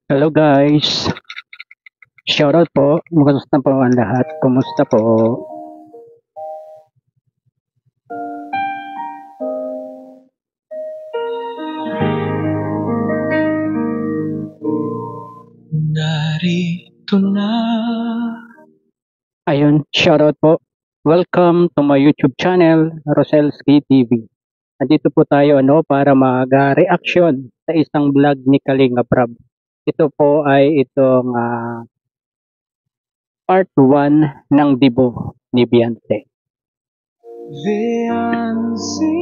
Hello guys, shoutout po. Kumusta po ang lahat? Kumusta po? Narito na. Ayun, shoutout po. Welcome to my YouTube channel, Roselski TV. Nandito po tayo para mag-reaction sa isang vlog ni Kalinga Prab. Ito po ay itong part 1 ng Dibo ni Beyonce. Beyonce,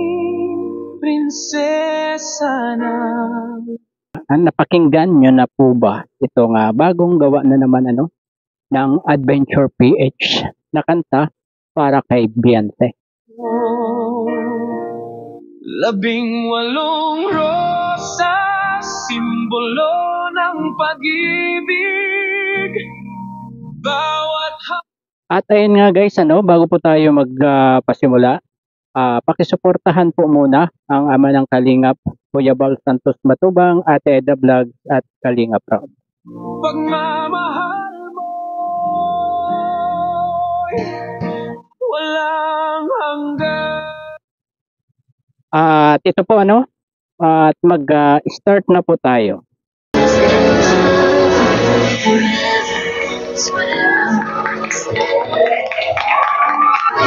prinsesa na. Napakinggan nyo na po ba itong bagong gawa na naman ng Adventure PH na kanta para kay Beyonce? 18 rosa, simbolo ng pag-ibig. At ayun nga guys, bago po tayo magpasimula, pakisuportahan po muna ang ama ng Kalingap, Kuya Bal Santos Matubang, Ate Eda Vlogs at Kalinga Proud. Pagmamahal mo walang hanggan. At ito po at mag-start na po tayo.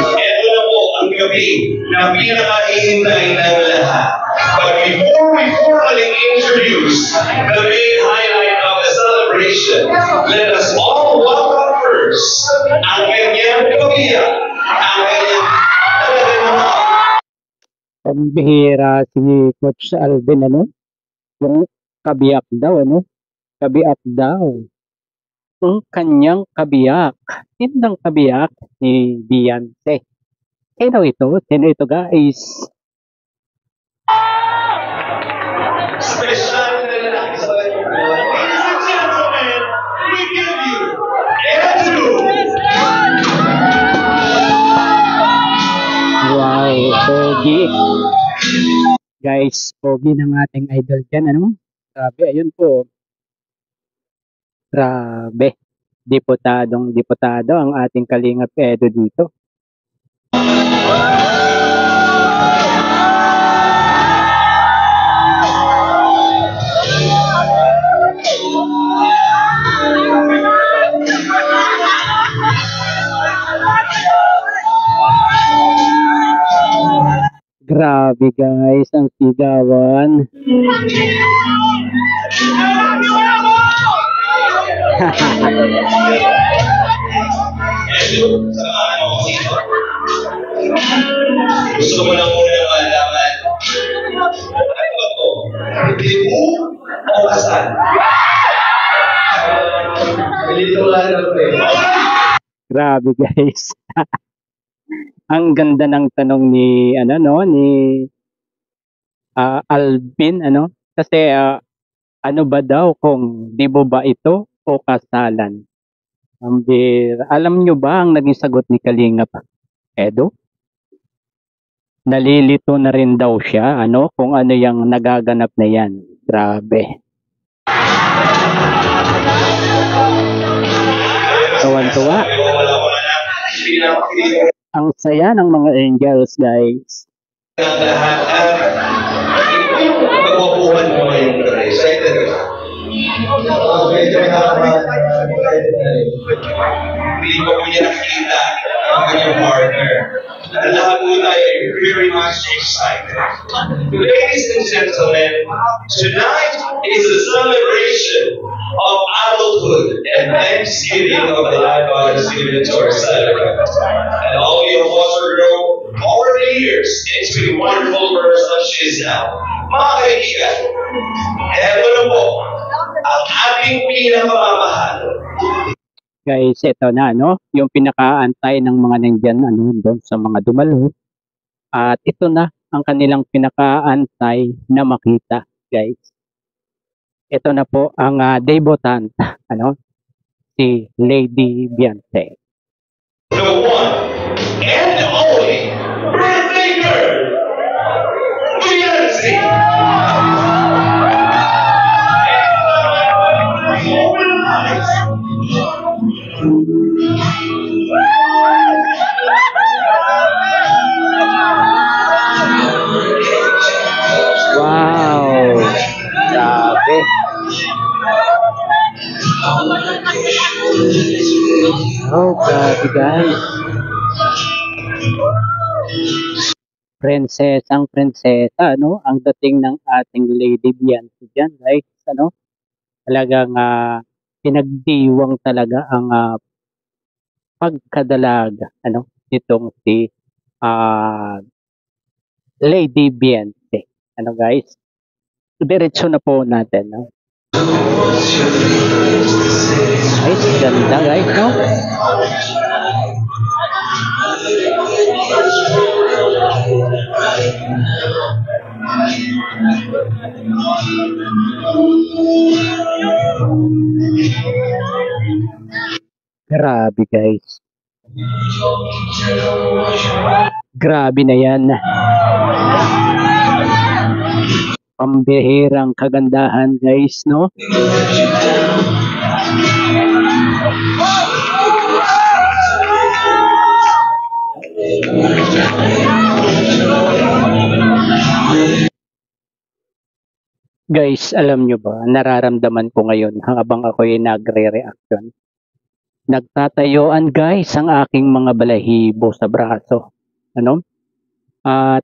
Ito na po ang gabi na pinakahihintay ng lahat. But before we formally introduce the main highlight of the celebration, let us all welcome first ang kanyang kabiyak, ang kanyang Pambihira si Coach Alvin, yung kabiyak daw, kabiyak daw. Ang kanyang kabiyak, tindang kabiyak ni Beyonce. Sino ito? Sino ito guys? special na lalaki sa kanyang buhay. Ladies and gentlemen, we give you Edu! Wow, pogi. Guys, pogi ng ating idol dyan, Grabe, ayun po. Grabe. Diputado ang ating Kalingap Edo dito. Grabe guys, ang sigawan. Edu, samahan mo dito. Gusto mo lang muna malaman. Ano ba to? Dibu o kasal? Dito lang Grabe guys. Ang ganda ng tanong ni Alvin, kasi ano ba daw kung dibo ba ito o kasalan? Alam nyo ba ang naging sagot ni Kalingap Edo? Nalilito na rin daw siya kung ano yung nagaganap na yan. Grabe. Tuwan-tuwa. Ang saya ng mga angels, guys. Ang lahat yung pagwapuhan mo ngayon, excited ka? Hindi ko po niya nakikita ang kanyang partner. Lahat po tayo very much excited. Ladies and gentlemen, tonight is a celebration of adulthood and Thanksgiving of the life God has given to our celebrant. And all you have watched her grow over the years into the wonderful person she is now. Mga kaibigan, eto na po ang ating pinakamamahal. Guys, ito na, yung pinakaantay ng mga nandyan, doon sa mga dumalo. At ito na ang kanilang pinakaantay na makita, guys. Ito na po ang debutant, si Lady Beyonce. The one and only birthday girl, Beyonce! Oh, grabe guys. Prinsesang prinsesa, no? Ang dating ng ating Lady Beyonce dyan, guys. Ano? Talagang pinagdiwang talaga ang pagkadalaga, ano? Itong si Lady Beyonce. Ano guys? Diretso na po natin, no? Guys, ganda guys, no? Grabe guys. Grabe na yan. Pambihirang kagandahan guys, no? Guys, alam nyo ba, nararamdaman ko ngayon habang ako'y nagre-reaction. Nagtatayuan guys ang aking mga balahibo sa braso. Ano?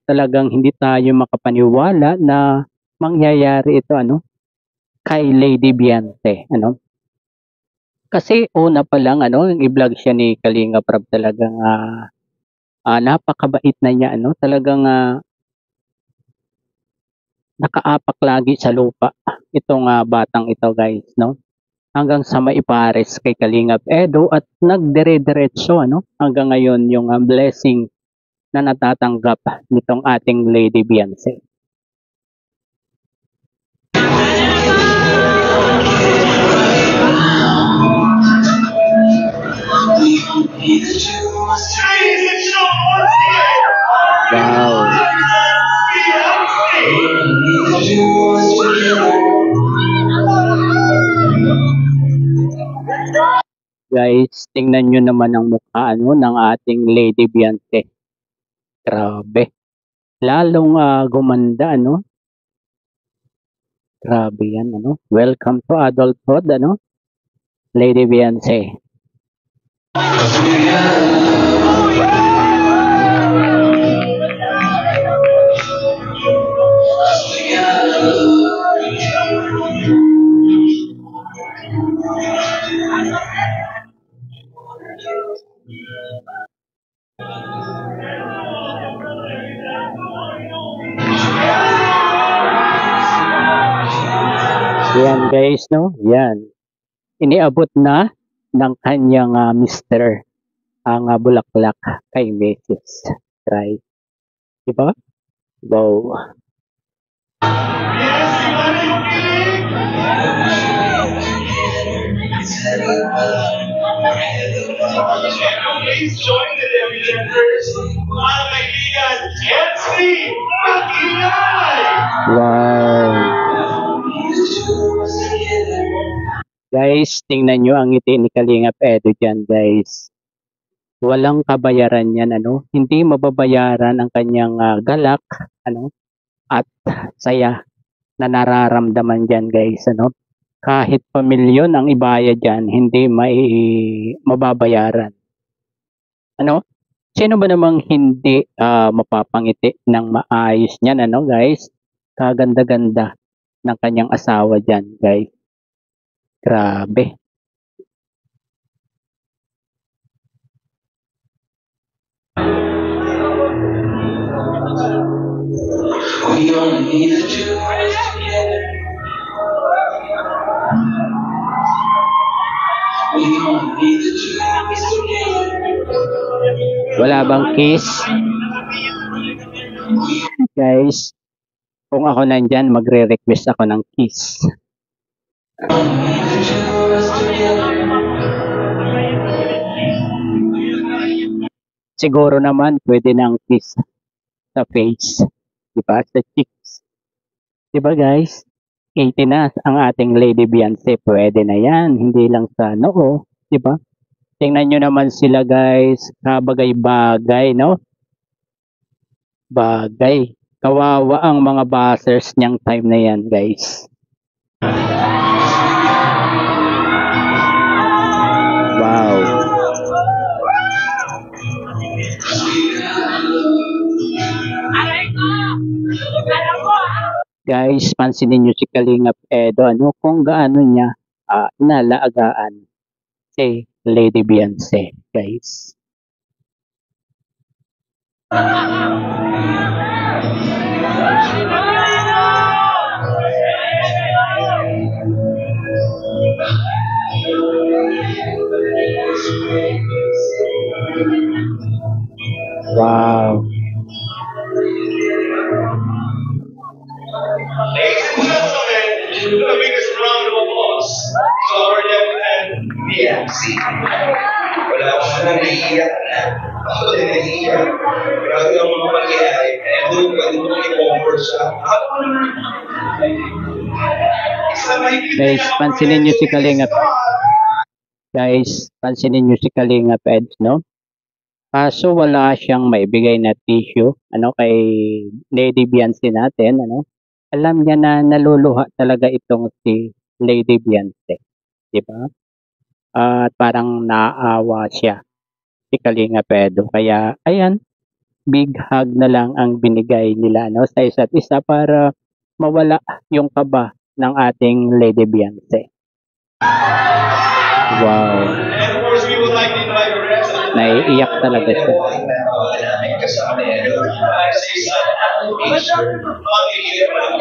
Talagang hindi tayo makapaniwala na mangyayari ito ano kay Lady Beyonce, ano? Kasi una pa lang ano, yung i-vlog siya ni Kalinga Prab talagang napakabait na niya ano, talagang nakaapak lagi sa lupa itong batang ito guys, no? Hanggang sa maipares kay Kalingap Edo at nagdire-diretso ano hanggang ngayon yung blessing na natatanggap nitong ating Lady Beyonce. Wow. Guys, tingnan nyo naman ang mukha ano, ng ating Lady Beyonce. Grabe. Lalong gumanda, ano? Grabe yan, ano? Welcome to adulthood, ano? Lady Beyonce. Yan guys, no? Yan. Iniabot na ng kanyang mister ang bulaklak kay Mrs. Try. Diba? Wow. Please join the Debbie-Lenders. Mga kaibigan, Yancy Makinay! Wow. Guys, tingnan nyo ang ngiti ni Kalingap Edo dyan, guys. Walang kabayaran yan, ano? Hindi mababayaran ang kanyang galak, ano? At saya na nararamdaman dyan, guys, ano? Kahit pamilyon ang ibayad dyan, hindi mababayaran. Ano? Sino ba namang hindi mapapangiti ng maayos niyan, ano, guys? Kaganda-ganda ng kanyang asawa dyan, guys. Grabe. We only need the two of us together. We only need the two of us together. Wala bang kiss? Guys, kung ako nandyan, magre-request ako ng kiss. Siguro naman, pwede ng kiss sa face. Diba? Sa cheeks. Diba guys? 80 na ang ating Lady Beyonce. Pwede na yan. Hindi lang sa noo. Diba? Tingnan nyo naman sila guys. Kabagay-bagay, no? Bagay. Kawawa ang mga buzzers niyang time na yan guys. Guys, pansinin nyo si Kalingap Edo, ano, kung gaano niya nalagaan si Lady Beyonce, guys. Wow. Ladies and gentlemen, the biggest round of applause to our Lieutenant BMC. Wala ko siya nang-iiyak na. Ako din nang-iiyak. Grabe ang mga pangyayari. Doon, pwede mo i-comfort siya. Guys, pansinin nyo si Kalingap. Guys, pansinin nyo si Kalingap Ed, no? Kaso wala siyang maibigay na tissue, ano, kay Lady Beyonce natin, ano? Alam niya na naluluha talaga itong si Lady Beyonce, di ba? At parang naawa siya si Kalingap Edo. Kaya, ayan, big hug na lang ang binigay nila, no, sa isa't isa para mawala yung kaba ng ating Lady Beyonce. Wow. And of course, we would like to invite the rest of the Naiiyak talaga siya. kasama niya. Sa isang picture, makikita pa lang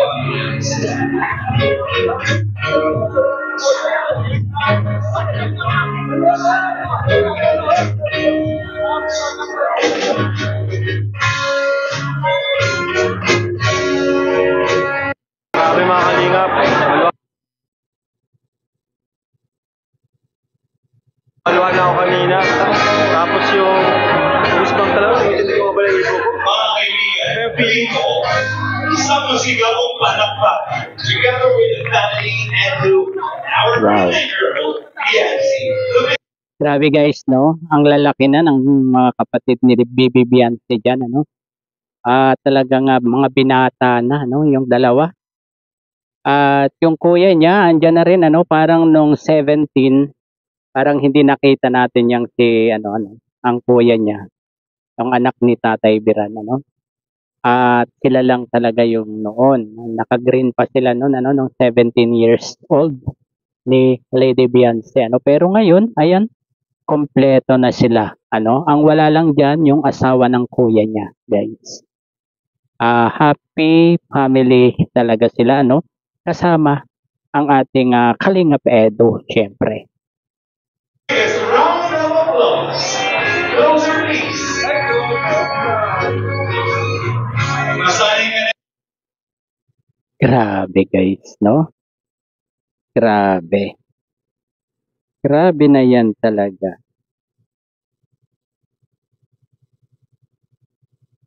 Grabe mga kalingap. Maluha na ako kanina. Tapos yung gusto talaga, hindi ko pala ipo ko. mga kaibigan, feeling ko, isang masigabong palakpak together with the family and to our Wow. girl, BMC. Grabe guys, no? Ang lalaki na ng mga kapatid ni Bibi Beyonce dyan, ano? Talagang mga binata na, no? Yung dalawa. At yung kuya niya, andyan na rin, ano? Parang nung 17, parang hindi nakita natin yung si, ang kuya niya. Yung anak ni Tatay Biran, ano? At sila lang talaga yung noon. Naka-green pa sila noon, ano? Nung 17 years old ni Lady Beyonce, ano? Pero ngayon, ayan, kompleto na sila, ano? Ang wala lang diyan yung asawa ng kuya niya, guys. Happy family talaga sila, ano? Kasama ang ating Kalingap Edo, syempre. Biggest round of applause. Closer, please. Masahin ka na. Grabe, guys, no? Grabe. Grabe na yan talaga.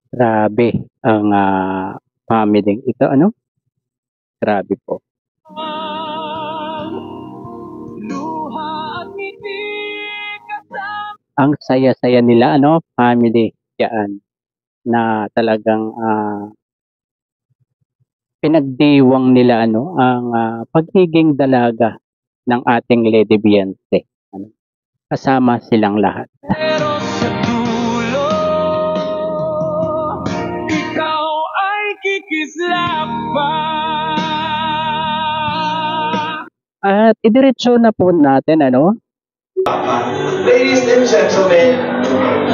Grabe ang family ito, ano? Grabe po. Ang saya-saya nila, ano? Family yan na talagang pinagdiwang nila, ano? Ang pagiging dalaga ng ating Lady Beyonce. Ano? Kasama silang lahat. Pero sa dulo, ikaw ay kikislap pa. At idiretso na po natin, ano? Ladies and gentlemen,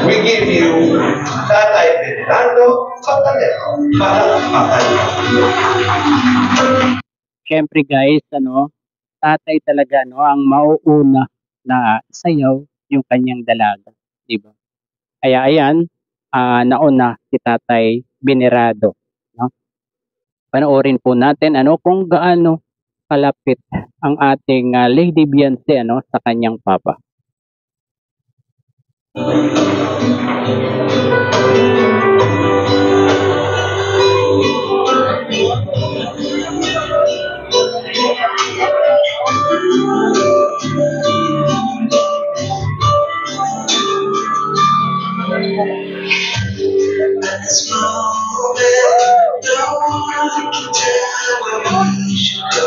we give you Tatay Fernando Patalero. Palakpakan. Siyempre guys, ano? Tatay talaga, no? Ang mauuna na sayaw yung kanyang dalaga, di ba? Kaya ayan, nauna si Tatay Venerado, no? Panoorin po natin, ano, kung gaano kalapit ang ating Lady Beyonce, ano, sa kanyang papa. This moment, no one can tell when we should go.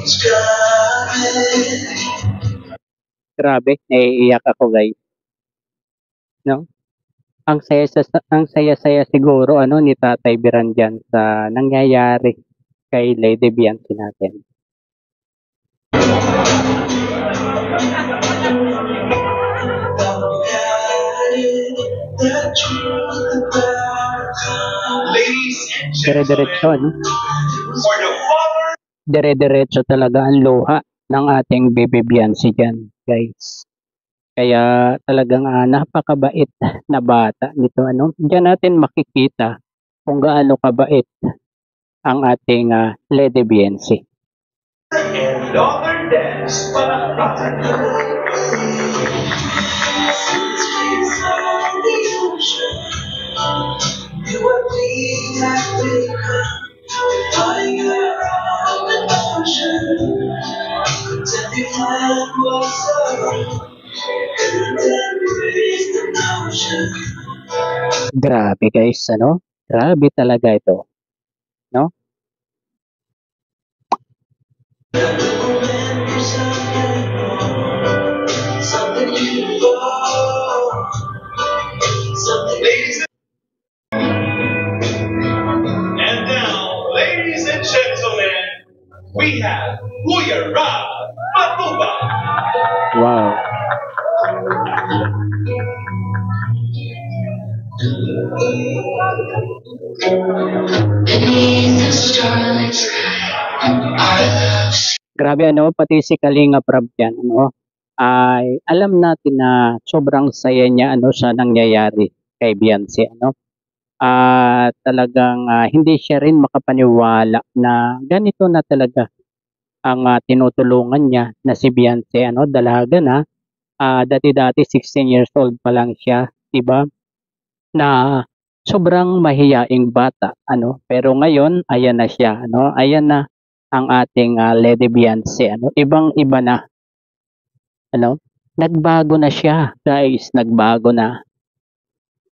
It's coming. Grabe, naiiyak ako guys. No? ang saya-saya siguro ano ni Tatay Biran diyan sa nangyayari kay Lady Bianci natin. Ladies and Dire-diretso, gentlemen, no? for the father Dire-diretso talaga ang luha ng ating Baby Bianci dyan, guys. Kaya talagang napakabait na bata nito. Ano? Diyan natin makikita kung gaano kabait ang ating Lady Bianci. and daughter dance. Palakpakan. Grabe guys, ano? Grabe talaga ito, no? Ladies and now, ladies and gentlemen, we have Kuya Rob Matuba. Wow. Grabe ano, pati si Kalinga Prab yan, ano? Ay alam natin na sobrang saya niya ano sa nangyayari kay Bianci, ano? Talagang hindi siya rin makapaniwala na ganito na talaga ang tinutulungan niya na si Bianci, ano? Dalaga na, dati-dati 16 years old pa lang siya, 'di ba? Na sobrang mahiyaing bata, ano? Pero ngayon, ayan na siya, ano? Ayan na ang ating Lady Bianci, ano? Ibang-iba na, ano? Nagbago na siya, guys, nagbago na.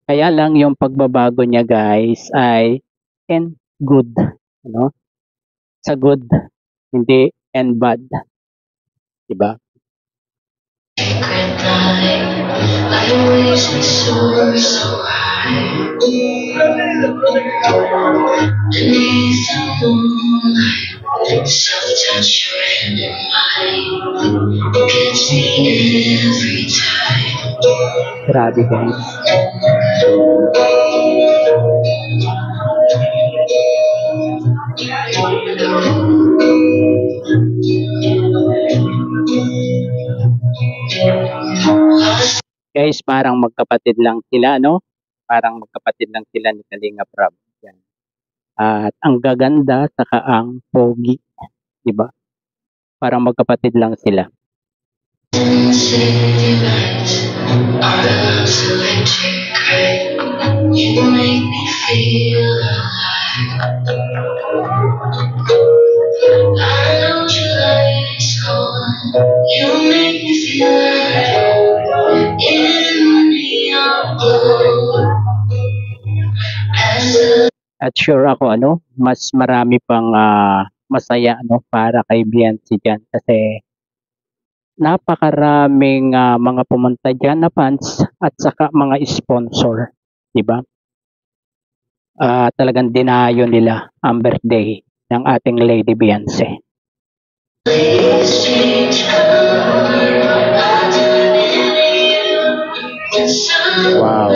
Kaya lang yung pagbabago niya, guys, ay and good, ano? Sa good, hindi and bad, 'di ba? I wish we soared so high beneath the moonlight. Soft touch your hand in mine gets me every time. Grabe, guys. Guys, parang magkapatid lang sila, no? Parang magkapatid lang sila ni Kalinga Prab. Yan. At ang gaganda saka ang pogi, 'di ba? Parang magkapatid lang sila. Our love's electric, you make me feel alive. I know July is gone, you make me feel alive in the neon glow. At sure ako ano, mas marami pang masaya ano para kay Bianci diyan kasi napakaraming mga pumunta diyan na fans at saka mga sponsor, 'di ba? Talagang dinayo nila ang birthday ng ating Lady Bianci. Wow.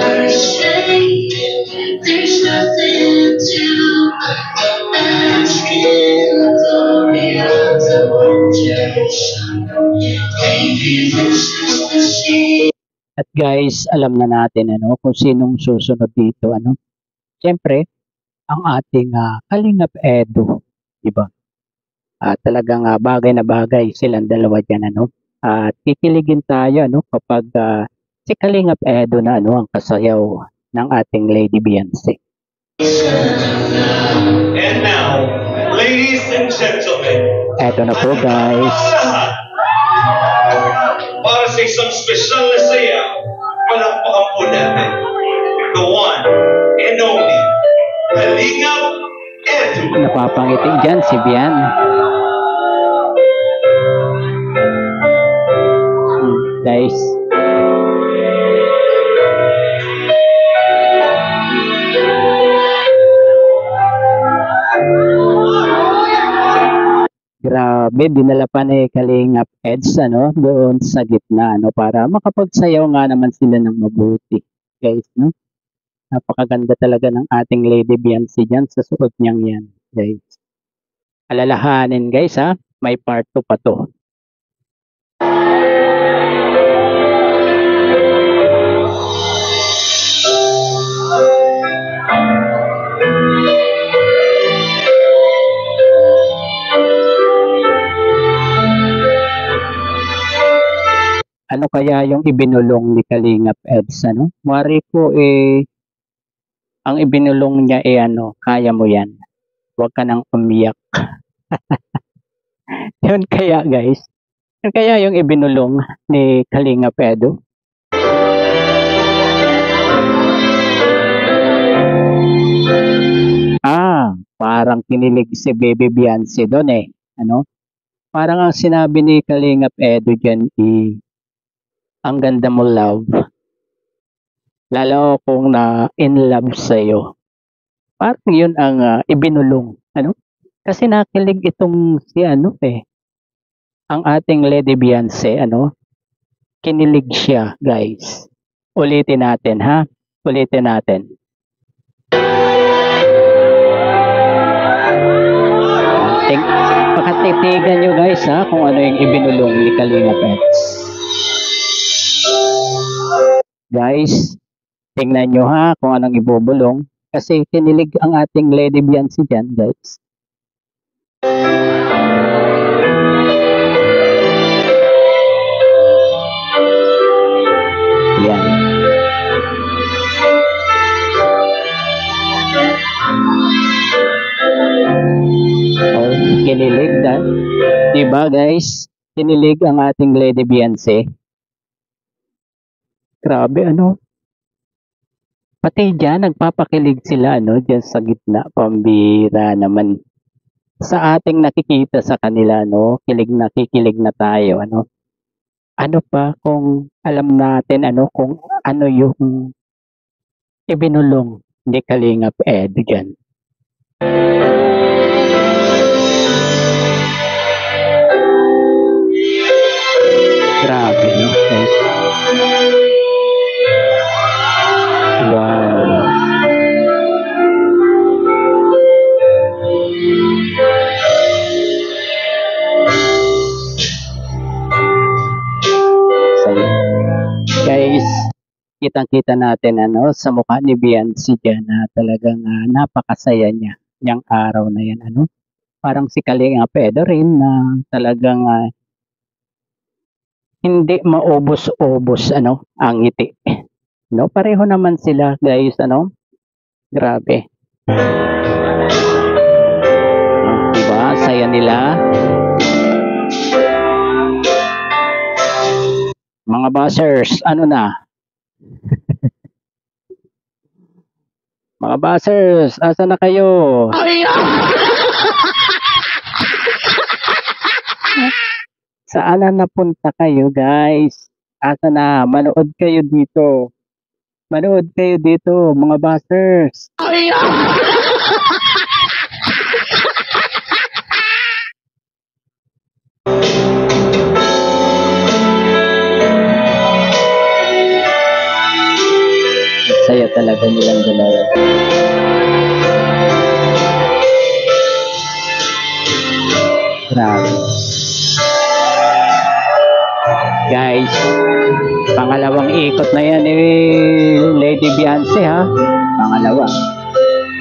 There's nothing to ask in the glory of the wonders. Maybe this is the sea. At guys, alam na natin ano kung sinong susunod dito ano. Siyempre, ang ating Kalingap Edu, 'di ba? Talagang bagay na bagay silang dalawa diyan ano. Kikiligin tayo ano kapag si Kalingap Edu na ano ang kasayaw ng ating Lady Bianci. And now, ladies and gentlemen, Eto na po guys. para sa isang special na saya, palakpakan po natin the one and only Kalingap Edu. Napapangiti dyan si Bian. Ladies and gentlemen, Grabe, dinala pa ni Kalingap Eds, ano, doon sa gitna, ano, para makapagsayaw nga naman sila ng mabuti. Guys, no? Napakaganda talaga ng ating Lady Beyonce dyan sa suot niyang yan, guys. Alalahanin, guys, ha? May part 2 pa to. Ano kaya yung ibinulong ni Kalingap Eds, ano? Mari po, ang ibinulong niya, ano, kaya mo yan. Huwag ka nang umiyak. Yun kaya, guys. Yun kaya yung ibinulong ni Kalingap Edu. Parang kinilig si Baby Beyonce doon eh. Ano? Parang ang sinabi ni Kalingap Edu dyan ang ganda mo love. Lalo kung na in love sa'yo. Parang yun ang ibinulong. Ano? Kasi nakilig itong si ano ang ating Lady Beyonce, ano? Kinilig siya, guys. Ulitin natin, ha? Ulitin natin. Pakatitigan nyo, guys, ha? Kung ano yung ibinulong ni Kalingap Eds. Guys, tingnan nyo, ha? Kung anong ibubulong. Kasi kinilig ang ating Lady Beyonce dyan, guys. Yan. Oh, kinilig na. Diba, guys? Kinilig ang ating Lady Beyonce. Grabe, ano? Pati dyan, nagpapakilig sila, ano, dyan sa gitna, pambira naman. Sa ating nakikita sa kanila, no, kikilig na tayo, ano. Ano pa kung alam natin, ano, kung ano yung ibinulong ni Kalingap Ed dyan. Grabe, no? Wow. Guys, kitang-kita natin ano sa mukha ni Beyonce dyan na talagang napakasaya niya yung araw na yan, ano. Parang si Kalingap Edu rin na talagang hindi maubos-ubos ano ang ngiti. No, pareho naman sila, guys, ano. Grabe. Diba? Saya nila. Mga buzzers, ano na? Mga buzzers, asa na kayo? Saan na napunta kayo, guys? Asa na? Manood kayo dito. Manood kayo dito, mga buzzers. Saya talaga nilang dalawa. Grabe. Guys, pangalawang ikot na yan ni Lady Beyonce, ha? Pangalawa.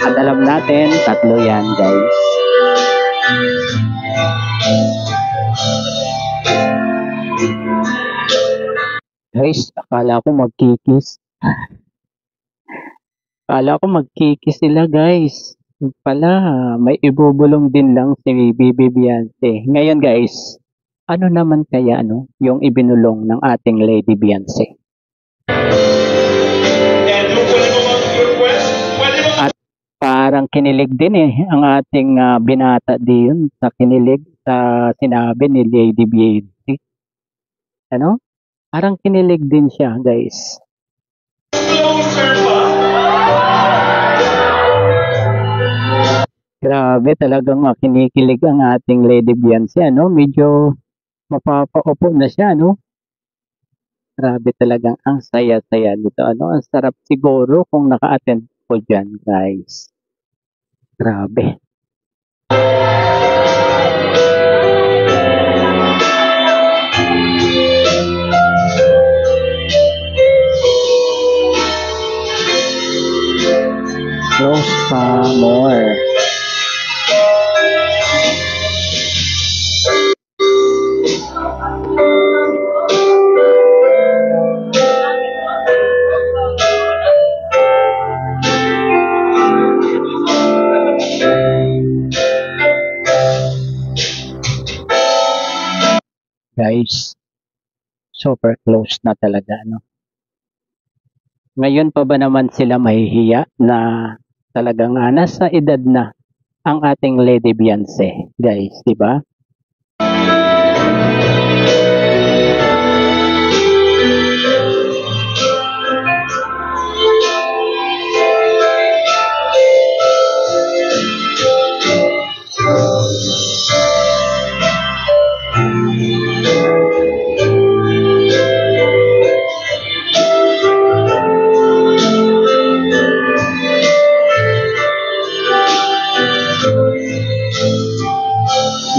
At alam natin, 3 yan, guys. Guys, akala ko magkikis. Akala ko magkikis sila, guys. Pala, may ibubulong din lang si Baby Beyonce. Ngayon, guys, ano naman kaya ano yung ibinulong ng ating Lady Beyonce? At parang kinilig din ang ating binata din sa kinilig sa sinabi ni Lady Beyonce. Ano? Parang kinilig din siya, guys. Grabe talagang kinikilig ang ating Lady Beyonce, ano? Medyo mapapaupo na siya, no? Grabe talagang ang saya-saya nito, ano? Ang sarap siguro kung naka-attend ko dyan, guys. Grabe. Close pa more. Guys, super close na talaga, no? Ngayon pa ba naman sila mahihiya na talagang nasa edad na ang ating Lady Beyonce, guys, di ba?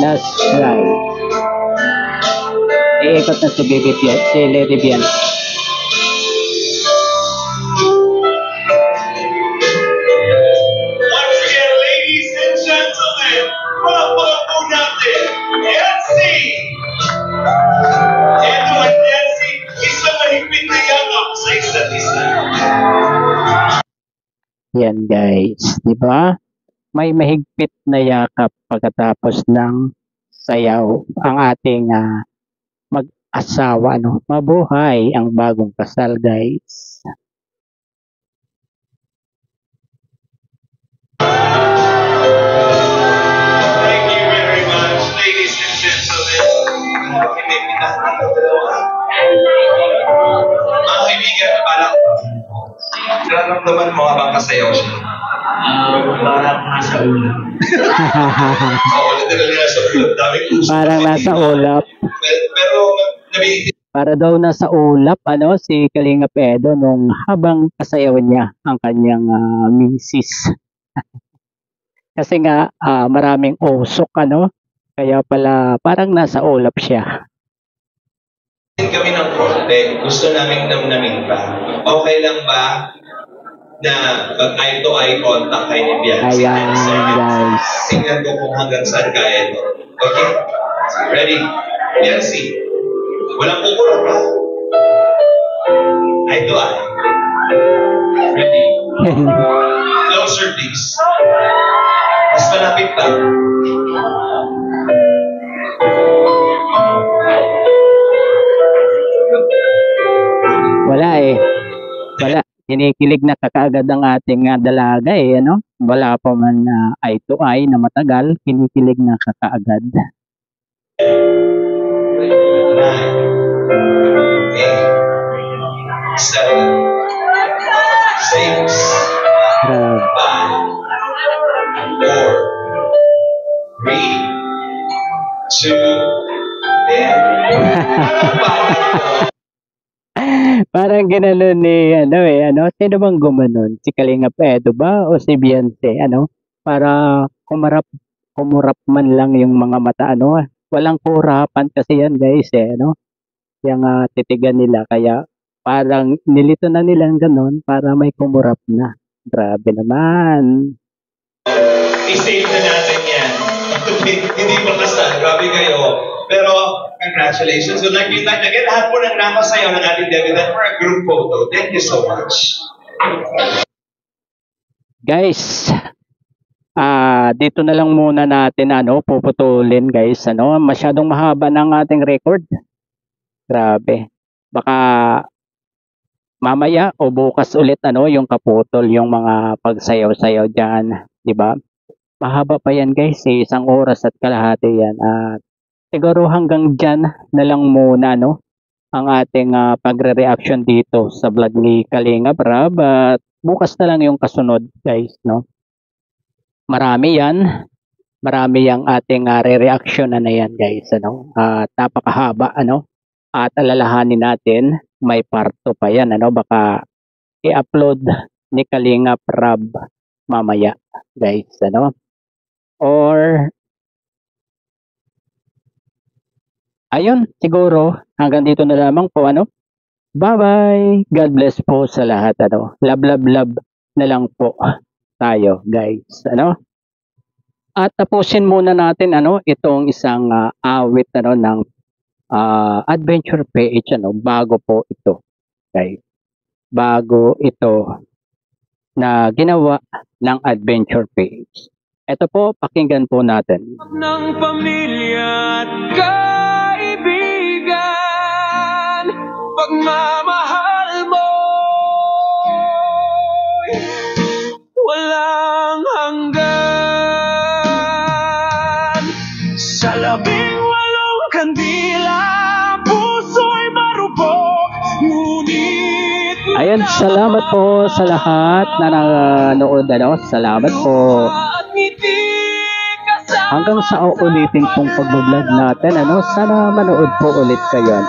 Last try. Iikot na si Baby Beyonce, si Lady Beyonce. Once again, ladies and gentlemen, mga po natin, Yancy! Edo at Yancy, isang mahigpit na yakap sa isa't isa. Yan guys, di ba? May mahigpit na yakap pagkatapos ng sayaw ang ating mag-asawa, no? Mabuhay ang bagong kasal, guys. Thank you very much, ladies and gentlemen. Mga kaibigan, parang nararamdaman mo habang kasayaw siya. Parang nasa ulo. Oo, literal nga sa ulo. Daming usap. Parang nasa ulap. Pero, nabigit Para daw nasa ulap, ano, si Kalinga Edo nung habang kasayaw niya ang kanyang misis. Kasi nga, maraming usok, ano, kaya pala parang nasa ulap siya. kami ng konti. Gusto naming namnamin pa. Okay lang ba na mag-eye to eye contact kayo ni Biancy? Ayan, guys. Tingnan ko kung hanggang saan kaya ito. Okay? Ready? Biancy. Walang kukurap ha? Eye to eye. Ready? Closer please. Mas malapit pa. Wala eh. Wala. Kinikilig na kakaagad ang ating dalaga eh, ano? Wala pa man eye to eye na matagal, kinikilig na kakaagad. 9, 8, 7, 6, Grabe. 5, 4, 3, 2, 1. Parang ginanon ni, ano eh, ano? Sino bang gumanon? Si Kalinga Edo ba o si Beyonce? Ano? Para kumurap man lang yung mga mata, ano? Walang kurapan kasi yan, guys, eh, ano? Yung titigan nila, kaya parang nilito na nilang ganon para may kumurap na. Grabe naman. I-save na natin yan. Hindi pa kasal. Grabe kayo. Pero, congratulations. We'd like to thank again lahat po ng nakasayaw ng ating debutant for a group photo. Thank you so much. Guys, dito na lang muna natin puputulin guys, masyadong mahaba ng ating record. Grabe. Baka mamaya o bukas ulit yung kaputol, yung mga pagsayaw-sayaw diyan, 'di ba? Mahaba pa yan guys, 1 oras at kalahati yan. At siguro hanggang diyan na lang muna ang ating pagre-reaction dito sa vlog ni Kalinga Prab. At bukas na lang yung kasunod guys, marami yan. Marami yang ating re-reaction na yan guys. Ano? At napakahaba. Ano? At alalahanin natin, may parto pa yan. Ano? Baka i-upload ni Kalinga Prab mamaya guys. Ano? Or ayun, siguro hanggang dito na lamang po. Ano? Bye-bye. God bless po sa lahat. Ano? Love, love, love na lang po tayo guys. Ano? At tapusin muna natin itong isang awit ng Adventure PH bago po ito. Okay. Bago ito na ginawa ng Adventure PH. Ito po, pakinggan po natin. Ng pamilya at kaibigan, pagmamahal mo walang hanggan. Sa 18 kandila, puso'y marupok, ngunit Ayan, salamat po sa lahat na nanood. Salamat po. Hanggang sa uulitin pong pag-vlog natin. Sana manood po ulit kayo.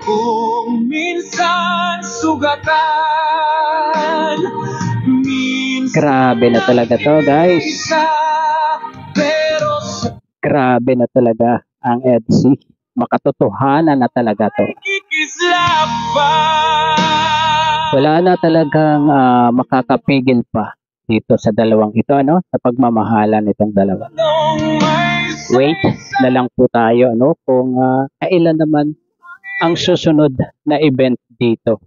Kung minsan sugatan, minsan Grabe na talaga to guys. pero Grabe na talaga ang EDC. Makatotohanan na talaga to. kikislapan. Wala na talagang makakapigil pa dito sa dalawang ito, sa pagmamahalan itong dalawa. Wait na lang po tayo, kung kailan naman ang susunod na event dito,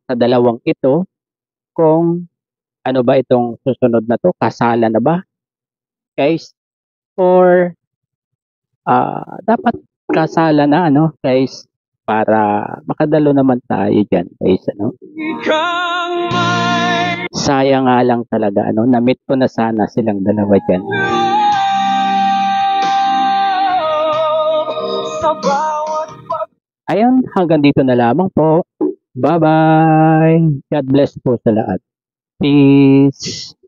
sa dalawang ito, kung ano ba itong susunod na to, kasalan na ba, guys? Or dapat kasalan na, guys, para makadalo naman tayo dyan, guys, Kang may Sayang nga lang talaga, na-meet ko na sana silang dalawa dyan. sa bawat Ayun, hanggang dito na lamang po. Bye-bye. God bless po sa lahat. Peace.